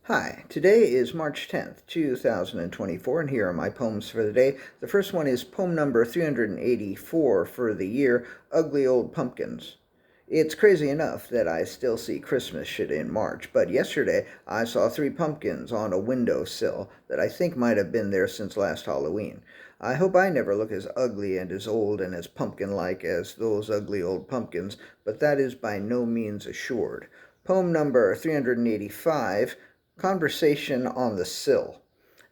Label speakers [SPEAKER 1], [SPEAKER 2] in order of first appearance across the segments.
[SPEAKER 1] Hi, today is March 10th, 2024, and here are my poems for the day. The first one is poem number 384 for the year, Ugly Old Pumpkins. It's crazy enough that I still see Christmas shit in March, but yesterday I saw 3 pumpkins on a windowsill that I think might have been there since last Halloween. I hope I never look as ugly and as old and as pumpkin-like as those ugly old pumpkins, but that is by no means assured. Poem number 385, Conversation on the Sill.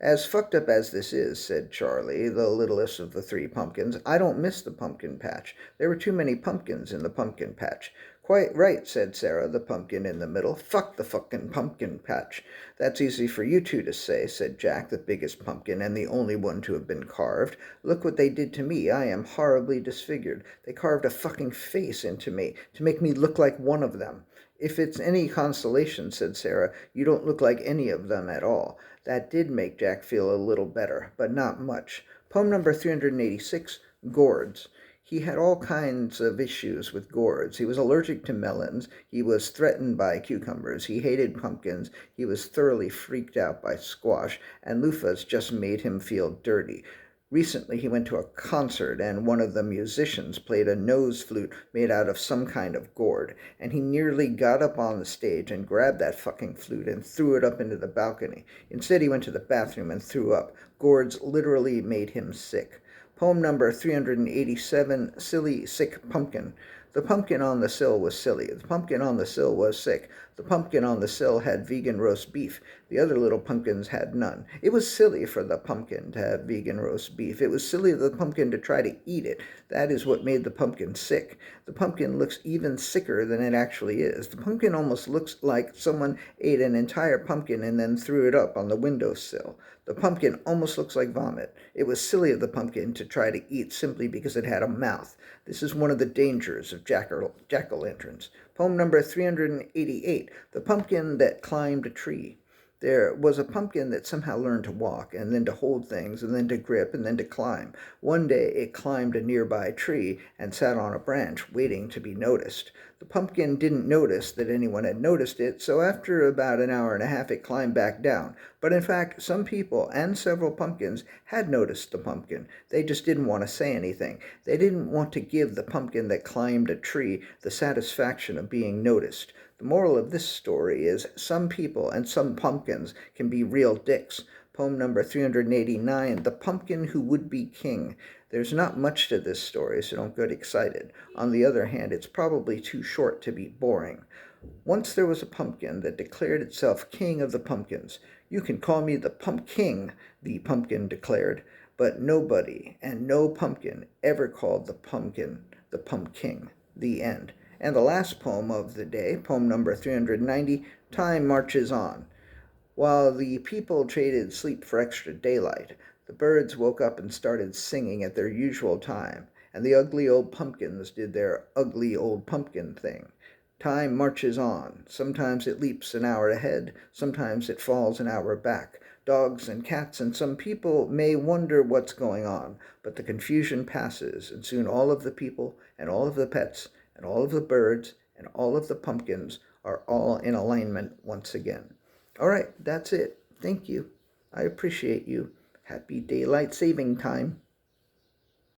[SPEAKER 1] As fucked up as this is, said Charley, the littlest of the 3 pumpkins, I don't miss the pumpkin patch. There were too many pumpkins in the pumpkin patch. Quite right, said Sarah, the pumpkin in the middle. Fuck the fucking pumpkin patch. That's easy for you two to say, said Jack, the biggest pumpkin and the only one to have been carved. Look what they did to me. I am horribly disfigured. They carved a fucking face into me to make me look like one of them. If it's any consolation, said Sarah, you don't look like any of them at all. That did make Jack feel a little better, but not much. Poem number 386, Gourds. He had all kinds of issues with gourds. He was allergic to melons. He was threatened by cucumbers. He hated pumpkins. He was thoroughly freaked out by squash, and loofahs just made him feel dirty. Recently he went to a concert, and one of the musicians played a nose flute made out of some kind of gourd, and he nearly got up on the stage and grabbed that fucking flute and threw it up into the balcony. Instead, he went to the bathroom and threw up. Gourds literally made him sick. Poem number 387, Silly Sick Pumpkin. The pumpkin on the sill was silly. The pumpkin on the sill was sick. The pumpkin on the sill had vegan roast beef. The other little pumpkins had none. It was silly for the pumpkin to have vegan roast beef. It was silly of the pumpkin to try to eat it. That is what made the pumpkin sick. The pumpkin looks even sicker than it actually is. The pumpkin almost looks like someone ate an entire pumpkin and then threw it up on the windowsill. The pumpkin almost looks like vomit. It was silly of the pumpkin to try to eat simply because it had a mouth. This is one of the dangers of jack-o'-lanterns. Poem number 388, The Pumpkin That Climbed a Tree. There was a pumpkin that somehow learned to walk, and then to hold things, and then to grip, and then to climb. One day it climbed a nearby tree and sat on a branch, waiting to be noticed. The pumpkin didn't notice that anyone had noticed it, so after about an hour and a half it climbed back down. But in fact, some people and several pumpkins had noticed the pumpkin. They just didn't want to say anything. They didn't want to give the pumpkin that climbed a tree the satisfaction of being noticed. The moral of this story is some people and some pumpkins can be real dicks. Poem number 389, The Pumpkin Who Would Be King. There's not much to this story, so don't get excited. On the other hand, it's probably too short to be boring. Once there was a pumpkin that declared itself king of the pumpkins. You can call me the Pumpkin, the pumpkin declared, but nobody and no pumpkin ever called the pumpkin the Pumpkin. The end. And the last poem of the day, poem number 390, Time Marches On. While the people traded sleep for extra daylight, the birds woke up and started singing at their usual time, and the ugly old pumpkins did their ugly old pumpkin thing. Time marches on. Sometimes it leaps an hour ahead, sometimes it falls an hour back. Dogs and cats and some people may wonder what's going on, but the confusion passes, and soon all of the people and all of the pets and all of the birds and all of the pumpkins are all in alignment once again. All right, that's it. Thank you. I appreciate you. Happy daylight saving time.